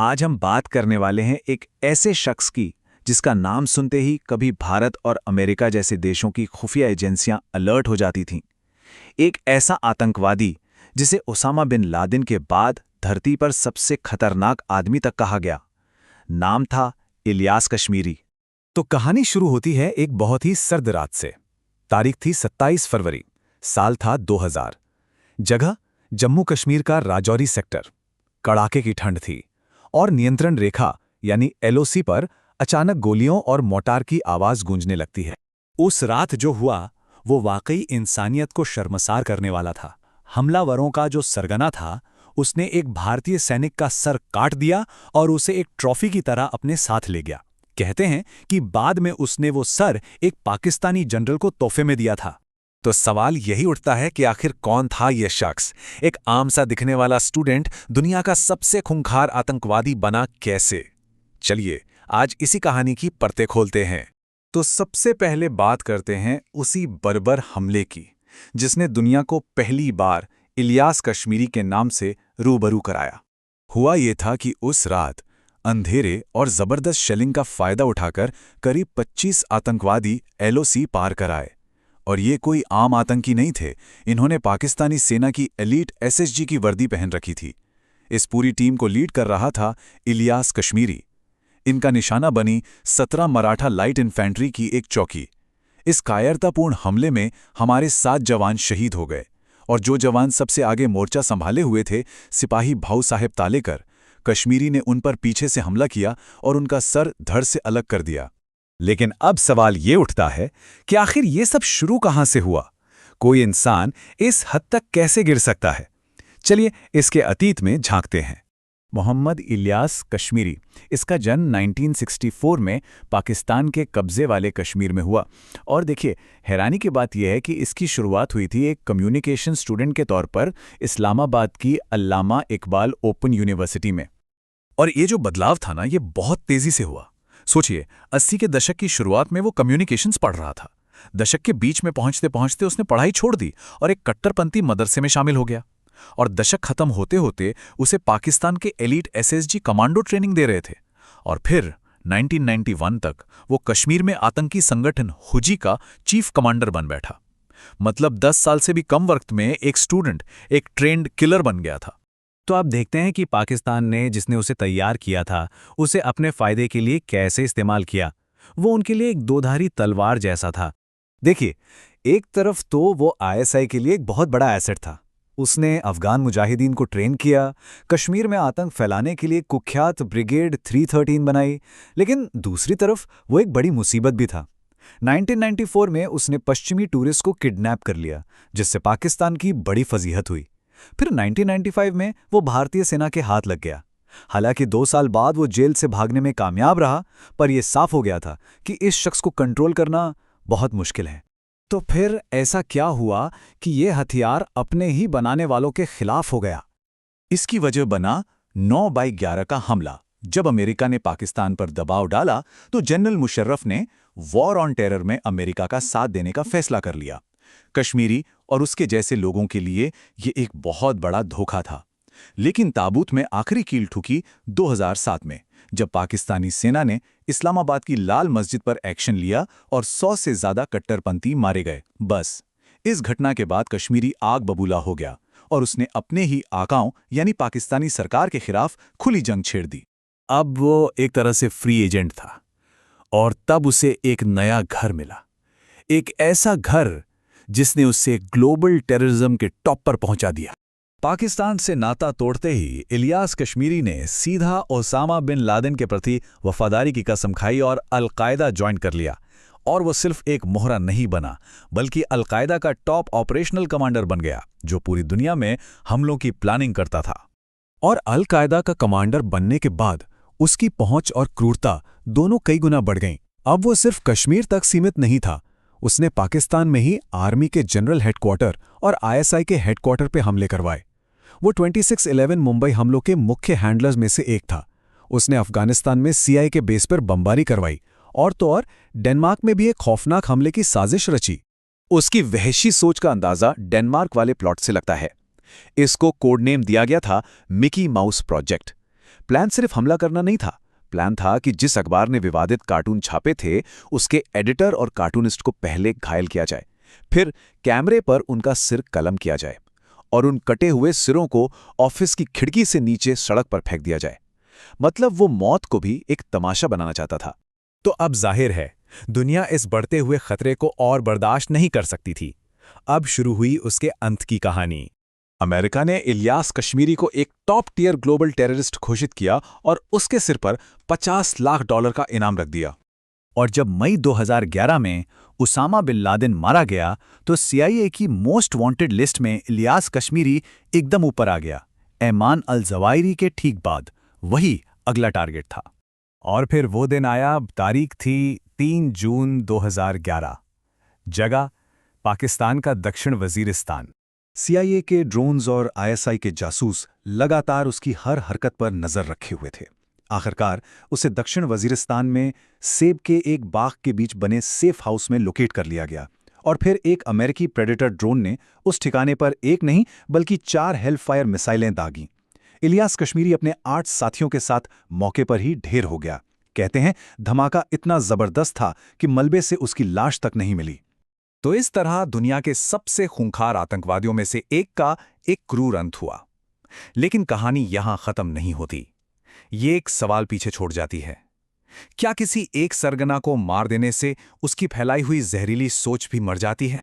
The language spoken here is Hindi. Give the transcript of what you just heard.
आज हम बात करने वाले हैं एक ऐसे शख्स की जिसका नाम सुनते ही कभी भारत और अमेरिका जैसे देशों की खुफिया एजेंसियां अलर्ट हो जाती थीं। एक ऐसा आतंकवादी जिसे ओसामा बिन लादेन के बाद धरती पर सबसे खतरनाक आदमी तक कहा गया। नाम था इलियास कश्मीरी। तो कहानी शुरू होती है एक बहुत ही सर्द रात से। तारीख थी 27 फरवरी, साल था 2000। जगह जम्मू कश्मीर का राजौरी सेक्टर। कड़ाके की ठंड थी और नियंत्रण रेखा यानी एलओसी पर अचानक गोलियों और मोर्टार की आवाज गूंजने लगती है। उस रात जो हुआ वो वाकई इंसानियत को शर्मसार करने वाला था। हमलावरों का जो सरगना था उसने एक भारतीय सैनिक का सर काट दिया और उसे एक ट्रॉफी की तरह अपने साथ ले गया। कहते हैं कि बाद में उसने वो सर एक पाकिस्तानी जनरल को तोहफे में दिया था। तो सवाल यही उठता है कि आखिर कौन था यह शख्स? एक आम सा दिखने वाला स्टूडेंट दुनिया का सबसे खूंखार आतंकवादी बना कैसे? चलिए आज इसी कहानी की परतें खोलते हैं। तो सबसे पहले बात करते हैं उसी बर्बर हमले की जिसने दुनिया को पहली बार इलियास कश्मीरी के नाम से रूबरू कराया। हुआ ये था कि उस रात अंधेरे और जबरदस्त शेलिंग का फायदा उठाकर करीब 25 आतंकवादी एलओसी पार कर आए। और ये कोई आम आतंकी नहीं थे, इन्होंने पाकिस्तानी सेना की एलीट एसएसजी की वर्दी पहन रखी थी। इस पूरी टीम को लीड कर रहा था इलियास कश्मीरी। इनका निशाना बनी 17 मराठा लाइट इन्फेंट्री की एक चौकी। इस कायरतापूर्ण हमले में हमारे 7 जवान शहीद हो गए और जो जवान सबसे आगे मोर्चा संभाले हुए थे, सिपाही भाऊ साहेब तालेकर, कश्मीरी ने उन पर पीछे से हमला किया और उनका सर धड़ से अलग कर दिया। लेकिन अब सवाल ये उठता है कि आखिर ये सब शुरू कहाँ से हुआ? कोई इंसान इस हद तक कैसे गिर सकता है? चलिए इसके अतीत में झांकते हैं। मोहम्मद इलियास कश्मीरी, इसका जन्म 1964 में पाकिस्तान के कब्जे वाले कश्मीर में हुआ। और देखिए, हैरानी की बात यह है कि इसकी शुरुआत हुई थी एक कम्युनिकेशन स्टूडेंट के तौर पर इस्लामाबाद की अल्लामा इकबाल ओपन यूनिवर्सिटी में। और ये जो बदलाव था ना, ये बहुत तेजी से हुआ। सोचिए, 80 के दशक की शुरुआत में वो कम्युनिकेशंस पढ़ रहा था। दशक के बीच में पहुंचते पहुंचते उसने पढ़ाई छोड़ दी और एक कट्टरपंथी मदरसे में शामिल हो गया। और दशक खत्म होते होते उसे पाकिस्तान के एलीट एसएसजी कमांडो ट्रेनिंग दे रहे थे। और फिर 1991 तक वो कश्मीर में आतंकी संगठन हुजी का चीफ कमांडर बन बैठा। मतलब 10 साल से भी कम वक्त में एक स्टूडेंट एक ट्रेंड किलर बन गया था। तो आप देखते हैं कि पाकिस्तान ने जिसने उसे तैयार किया था उसे अपने फायदे के लिए कैसे इस्तेमाल किया। वो उनके लिए एक दोधारी तलवार जैसा था। देखिए, एक तरफ तो वो आईएसआई के लिए एक बहुत बड़ा एसेट था। उसने अफगान मुजाहिदीन को ट्रेन किया, कश्मीर में आतंक फैलाने के लिए कुख्यात ब्रिगेड 313 बनाई। लेकिन दूसरी तरफ वो एक बड़ी मुसीबत भी था। 1994 में उसने पश्चिमी टूरिस्ट को किडनैप कर लिया, जिससे पाकिस्तान की बड़ी फजीहत हुई। फिर 1995 में वो भारतीय सेना के हाथ लग गया। हालांकि 2 साल बाद वो जेल से भागने में कामयाब रहा, पर यह साफ हो गया था कि इस शख्स को कंट्रोल करना बहुत मुश्किल है। तो फिर ऐसा क्या हुआ कि ये हथियार अपने ही बनाने वालों के खिलाफ हो गया? इसकी वजह बना 9/11 का हमला। जब अमेरिका ने पाकिस्तान पर दबाव डाला तो जनरल मुशर्रफ ने वॉर ऑन टेरर में अमेरिका का साथ देने का फैसला कर लिया। कश्मीरी और उसके जैसे लोगों के लिए ये एक बहुत बड़ा धोखा था। लेकिन ताबूत में आखिरी कील ठुकी 2007 में, जब पाकिस्तानी सेना ने इस्लामाबाद की लाल मस्जिद पर एक्शन लिया और 100 से ज्यादा कट्टरपंथी मारे गए। बस इस घटना के बाद कश्मीरी आग बबूला हो गया और उसने अपने ही आकाओं यानी पाकिस्तानी सरकार के खिलाफ खुली जंग छेड़ दी। अब वो एक तरह से फ्री एजेंट था और तब उसे एक नया घर मिला। एक ऐसा घर जिसने उसे ग्लोबल टेररिज्म के टॉप पर पहुंचा दिया। पाकिस्तान से नाता तोड़ते ही इलियास कश्मीरी ने सीधा ओसामा बिन लादेन के प्रति वफादारी की कसम खाई और अल-कायदा ज्वाइन कर लिया। और वो सिर्फ एक मोहरा नहीं बना, बल्कि अल-कायदा का टॉप ऑपरेशनल कमांडर बन गया, जो पूरी दुनिया में हमलों की प्लानिंग करता था। और अल-कायदा का कमांडर बनने के बाद उसकी पहुंच और क्रूरता दोनों कई गुना बढ़ गईं। अब वो सिर्फ कश्मीर तक सीमित नहीं था, उसने पाकिस्तान में ही आर्मी के जनरल हेडक्वार्टर और आईएसआई के हेडक्वार्टर पे हमले करवाए। वो 26/11 मुंबई हमलों के मुख्य हैंडलर्स में से एक था। उसने अफगानिस्तान में सीआईए के बेस पर बमबारी करवाई और तो और डेनमार्क में भी एक खौफनाक हमले की साजिश रची। उसकी वहशी सोच का अंदाजा डेनमार्क वाले प्लॉट से लगता है। इसको कोड नेम दिया गया था मिकी माउस प्रोजेक्ट। प्लान सिर्फ हमला करना नहीं था, प्लान था कि जिस अखबार ने विवादित कार्टून छापे थे उसके एडिटर और कार्टूनिस्ट को पहले घायल किया जाए, फिर कैमरे पर उनका सिर कलम किया जाए और उन कटे हुए सिरों को ऑफिस की खिड़की से नीचे सड़क पर फेंक दिया जाए। मतलब वो मौत को भी एक तमाशा बनाना चाहता था। तो अब जाहिर है दुनिया इस बढ़ते हुए खतरे को और बर्दाश्त नहीं कर सकती थी। अब शुरू हुई उसके अंत की कहानी। अमेरिका ने इलियास कश्मीरी को एक टॉप टियर ग्लोबल टेररिस्ट घोषित किया और उसके सिर पर $50 लाख का इनाम रख दिया। और जब मई 2011 में उसामा बिन लादेन मारा गया तो CIA की मोस्ट वांटेड लिस्ट में इलियास कश्मीरी एकदम ऊपर आ गया। ऐमान अल ज़वाहिरी के ठीक बाद वही अगला टारगेट था। और फिर वो दिन आया, तारीख थी 3 जून 2011। जगह पाकिस्तान का दक्षिण वजीरिस्तान। CIA के ड्रोन्स और ISI के जासूस लगातार उसकी हर हरकत पर नजर रखे हुए थे। आखिरकार उसे दक्षिण वजीरिस्तान में सेब के एक बाग के बीच बने सेफ हाउस में लोकेट कर लिया गया और फिर एक अमेरिकी प्रेडेटर ड्रोन ने उस ठिकाने पर एक नहीं बल्कि 4 हेलफायर मिसाइलें दागीं। इलियास कश्मीरी अपने 8 साथियों के साथ मौके पर ही ढेर हो गया। कहते हैं धमाका इतना जबरदस्त था कि मलबे से उसकी लाश तक नहीं मिली। तो इस तरह दुनिया के सबसे खूंखार आतंकवादियों में से एक का एक क्रूर अंत हुआ। लेकिन कहानी यहां खत्म नहीं होती। ये एक सवाल पीछे छोड़ जाती है, क्या किसी एक सरगना को मार देने से उसकी फैलाई हुई जहरीली सोच भी मर जाती है?